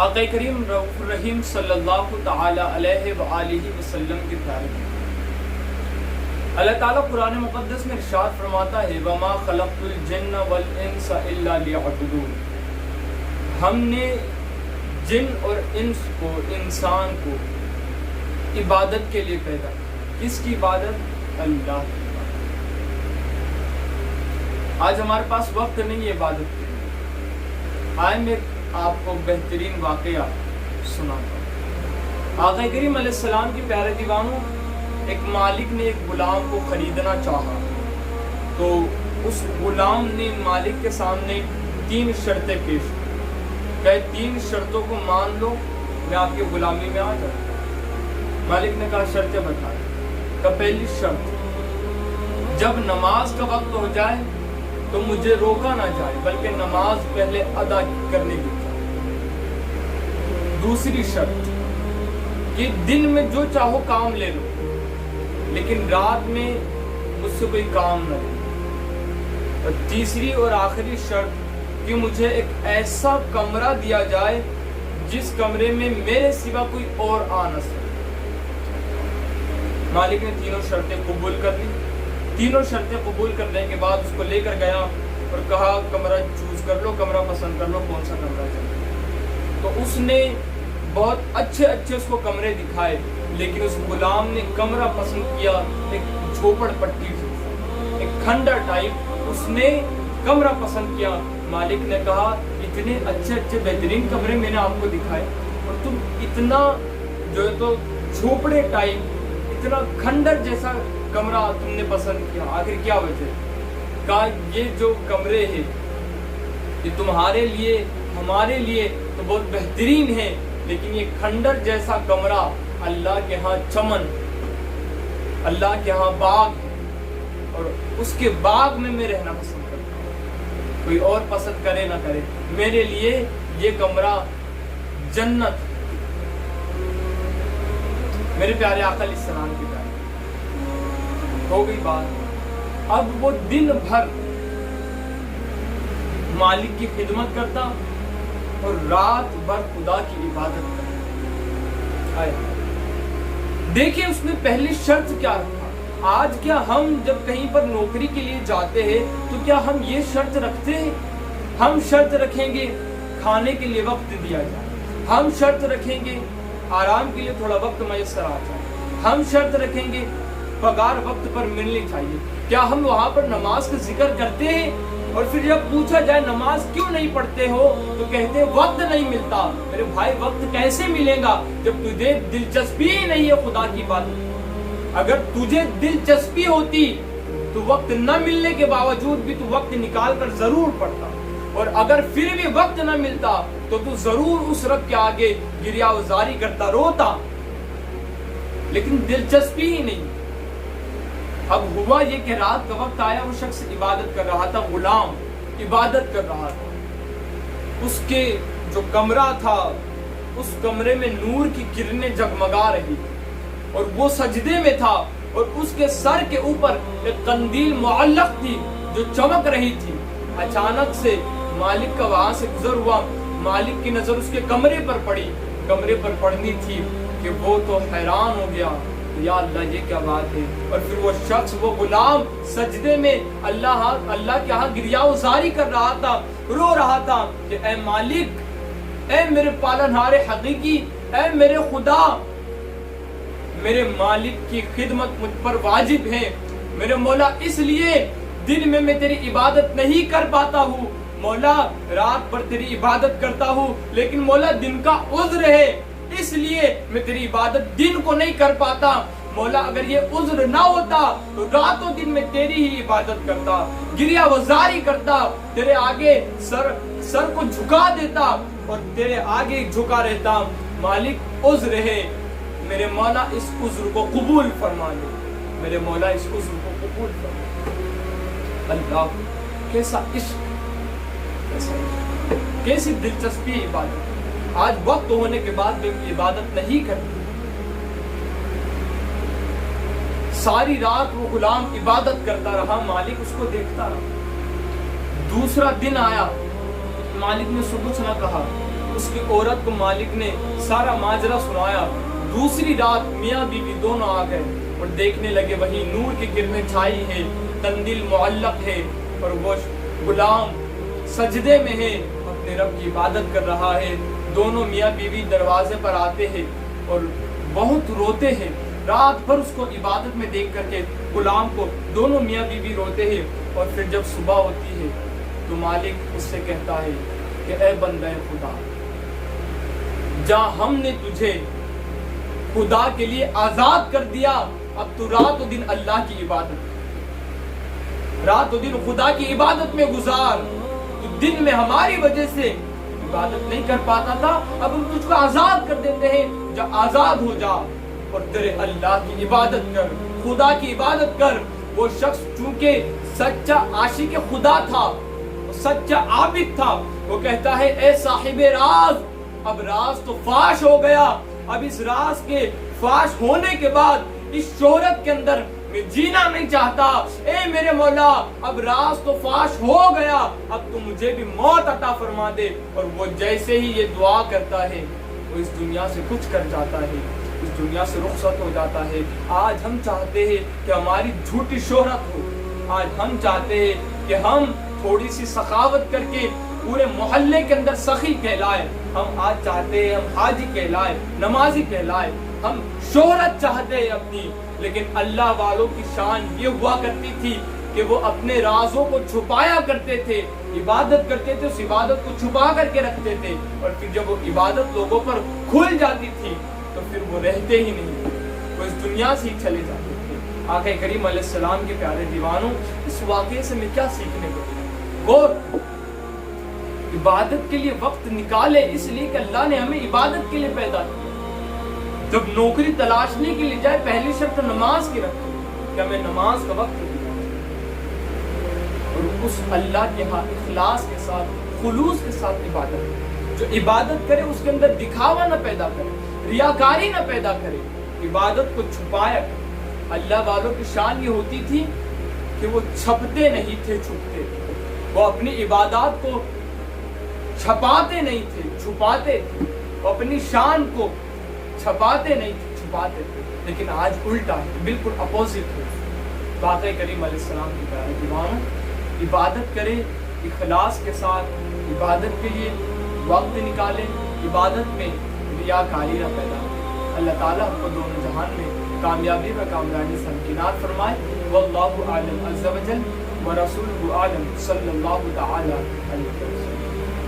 آقا کریم رؤوف الرحیم صلی اللہ تعالی علیہ وآلہ وسلم کے پیارے اللہ تعالیٰ قرآن مقدس میں ارشاد فرماتا ہے وَمَا خَلَقْتُ الْجِنَّ وَالْإِنسَ إِلَّا لِيَعْبُدُونِ، ہم نے جن اور انس کو، انسان کو عبادت کے لیے پیدا کیا۔ کس کی عبادت؟ اللہ کی عبادت۔ آج ہمارے پاس وقت نہیں ہے عبادت کے لیے، آئے میں آپ کو بہترین واقعہ سناتا ہوں۔ آقا کریم علیہ السلام کی پیارے دیوانوں، ایک مالک نے ایک غلام کو خریدنا چاہا تو اس غلام نے مالک کے سامنے 3 شرطیں پیش کی، کہ 3 شرطوں کو مان لو میں آپ کی غلامی میں آ جاؤں۔ مالک نے کہا شرطیں بتائیں۔ کہ پہلی شرط، جب نماز کا وقت ہو جائے تو مجھے روکا نہ جائے بلکہ نماز پہلے ادا کرنے کی جائے۔ دوسری شرط کہ دن میں جو چاہو کام لے لو لیکن رات میں مجھ سے کوئی کام نہ لے۔ اور تیسری اور آخری شرط کہ مجھے ایک ایسا کمرہ دیا جائے جس کمرے میں میرے سوا کوئی اور آ نہ سکے۔ مالک نے تینوں شرطیں قبول کر لی۔ تینوں شرطیں قبول کرنے کے بعد اس کو لے کر گیا اور کہا کمرہ چوز کر لو، کمرہ پسند کر لو، کون سا کمرہ چاہیے۔ تو اس نے بہت اچھے اس کو کمرے دکھائے، لیکن اس غلام نے کمرہ پسند کیا ایک جھوپڑ پٹی سے، ایک کھنڈر ٹائپ اس نے کمرہ پسند کیا۔ مالک نے کہا اتنے اچھے بہترین کمرے میں نے آپ کو دکھائے اور تم اتنا جو ہے تو جھوپڑے ٹائپ، اتنا کھنڈر جیسا کمرہ تم نے پسند کیا، آخر کیا وجہ؟ کہا یہ جو کمرے ہیں یہ تمہارے لیے ہمارے لیے تو بہت بہترین ہے، لیکن یہ کھنڈر جیسا کمرہ اللہ کے ہاں چمن، اللہ کے ہاں باغ ہے اور اس کے باغ میں رہنا پسند کرتا ہوں۔ کوئی اور پسند کرے نہ کرے، میرے لیے یہ کمرہ جنت ہے۔ میرے پیارے آقا علیہ السلام کی پیارے ہو گئی بات۔ اب وہ دن بھر مالک کی خدمت کرتا اور رات بھر خدا کی عبادت کرتا۔ دیکھیں اس نے پہلی شرط کیا رکھا۔ آج کیا ہم جب کہیں پر نوکری کے لیے جاتے ہیں تو کیا ہم یہ شرط رکھتے ہیں؟ ہم شرط رکھیں گے کھانے کے لیے وقت دیا جائے، ہم شرط رکھیں گے آرام کے لیے تھوڑا وقت میسر آ جائے، ہم شرط رکھیں گے پگار وقت پر ملنی چاہیے۔ کیا ہم وہاں پر نماز کا ذکر کرتے ہیں اور پھر جب پوچھا جائے نماز کیوں نہیں پڑھتے ہو تو کہتے ہیں وقت نہیں ملتا۔ میرے بھائی وقت کیسے ملے گا جب تجھے دلچسپی ہی نہیں ہے خدا کی بات؟ اگر تجھے دلچسپی ہوتی تو وقت نہ ملنے کے باوجود بھی تو وقت نکال کر ضرور پڑھتا، اور اگر پھر بھی وقت نہ ملتا تو ضرور اس رب کے آگے گریہ وزاری کرتا، روتا، لیکن دلچسپی ہی نہیں۔ اب ہوا یہ کہ رات کا وقت آیا، وہ شخص عبادت کر رہا تھا، غلام عبادت کر رہا تھا۔ اس کے جو کمرہ تھا اس کمرے میں نور کی کرنیں جگمگا رہی اور وہ سجدے میں تھا اور اس کے سر کے اوپر ایک قندیل معلق تھی جو چمک رہی تھی۔ اچانک سے مالک کا وہاں سے گزر ہوا، مالک کی نظر اس کے کمرے پر پڑی، کمرے پر پڑنی تھی کہ وہ تو حیران ہو گیا، یا اللہ یہ کیا بات ہے۔ اور پھر وہ شخص، وہ غلام سجدے میں اللہ کے ہاں گریہ وزاری کر رہا تھا، رو رہا تھا کہ اے مالک، اے میرے پالنہار حقیقی، اے میرے خدا، میرے مالک کی خدمت مجھ پر واجب ہے۔ میرے مولا اس لیے دن میں تیری عبادت نہیں کر پاتا ہوں، مولا رات پر تیری عبادت کرتا ہوں، لیکن مولا دن کا عذر ہے اس لیے میں تیری عبادت دن کو نہیں کر پاتا۔ مولا اگر یہ عذر نہ ہوتا تو رات و دن میں تیری ہی عبادت کرتا، گریہ وزاری کرتا، تیرے آگے سر کو جھکا دیتا اور تیرے آگے جھکا رہتا۔ مالک عذر ہے، میرے مولا اس عذر کو قبول فرما لے، میرے مولا اس عذر کو قبول فرما لے۔ اللہ کیسا عشق، کیسی دلچسپی عبادت۔ آج وقت ہونے کے بعد بھی عبادت نہیں کرتی۔ ساری رات وہ غلام عبادت کرتا رہا، مالک اس کو دیکھتا رہا۔ دوسرا دن آیا، مالک نے صبح نہ کہا اس کی عورت کو مالک نے سارا ماجرا سنایا۔ دوسری رات میاں بیوی دونوں آ گئے اور دیکھنے لگے وہی نور کی کرنیں چھائی ہے، قندیل معلق ہے اور وہ غلام سجدے میں ہے، اپنے رب کی عبادت کر رہا ہے۔ دونوں میاں بیوی دروازے پر آتے ہیں اور بہت روتے ہیں، رات بھر اس کو عبادت میں دیکھ کر کے غلام کو دونوں میاں بیوی روتے ہیں۔ اور پھر جب صبح ہوتی ہے تو مالک اس سے کہتا ہے کہ اے بندہ خدا، جہاں ہم نے تجھے خدا کے لیے آزاد کر دیا، اب تو رات و دن اللہ کی عبادت، رات و دن خدا کی عبادت میں گزار۔ تو دن میں ہماری وجہ سے عبادت نہیں کر پاتا تھا، اب ہم تجھ کو آزاد کر دیتے ہیں، جا آزاد ہو جا اور تیرے اللہ کی عبادت کر، خدا کی عبادت کر۔ وہ شخص چونکہ سچا عاشق خدا تھا، سچا عابد تھا، وہ کہتا ہے اے صاحب راز، اب راز تو فاش ہو گیا، اب اس راز کے فاش ہونے کے بعد اس شہرت کے اندر میں جینا نہیں چاہتا، اے میرے مولا اب راز تو فاش ہو گیا، اب تو مجھے بھی موت عطا فرما دے۔ اور وہ جیسے ہی یہ دعا کرتا ہے وہ اس دنیا سے کچھ کر جاتا ہے، اس دنیا سے رخصت ہو جاتا ہے۔ آج ہم چاہتے ہیں کہ ہماری جھوٹی شہرت ہو، آج ہم چاہتے ہیں کہ ہم تھوڑی سی سخاوت کر کے پورے محلے کے اندر سخی کہلائے، ہم آج چاہتے ہیں ہم حاجی کہلائے، نمازی کہلائے، ہم شہرت چاہتے ہیں اپنی۔ لیکن اللہ والوں کی شان یہ ہوا کرتی تھی کہ وہ اپنے رازوں کو چھپایا کرتے تھے، عبادت کرتے تھے، اس عبادت کو چھپا کر کے رکھتے تھے، اور پھر جب وہ عبادت لوگوں پر کھل جاتی تھی تو پھر وہ رہتے ہی نہیں، وہ اس دنیا سے ہی چلے جاتے تھے۔ آقا کریم علیہ السلام کے پیارے دیوانوں، اس واقعے سے میں کیا سیکھنے کو غور، عبادت کے لیے وقت نکالے، اس لیے کہ اللہ نے ہمیں عبادت کے لیے پیدا کیا۔ جب نوکری تلاشنے کے لیے جائے پہلی شرط نماز کی رکھے کہ ہمیں نماز کا وقت دیا، اور اس اللہ کے ہاں اخلاص کے ساتھ، خلوص کے ساتھ عبادت کرے۔ جو عبادت کرے اس کے اندر دکھاوا نہ پیدا کرے، ریاکاری نہ پیدا کرے، عبادت کو چھپایا کرے۔ اللہ والوں کی شان یہ ہوتی تھی کہ وہ چھپتے نہیں تھے، چھپتے تھے، وہ اپنی عبادات کو چھپاتے نہیں تھے، چھپاتے تھے، وہ اپنی شان کو چھپاتے نہیں تھے، چھپاتے تھے۔ لیکن آج الٹا ہے، بالکل اپوزٹ ہے۔ آقا کریم علیہ السلام کی پیارے دیوانوں، عبادت کرے اخلاص کے ساتھ، عبادت کے لیے وقت نکالے، عبادت میں ریاکاری نہ پیدا کرے۔ اللہ تعالیٰ ہم کو دونوں جہان میں کامیابی و کامرانی سے ہمکنار فرمائے۔ واللہ اعلم عز وجل ورسولہ اعلم، صلی اللہ تعالی علیہ وسلم۔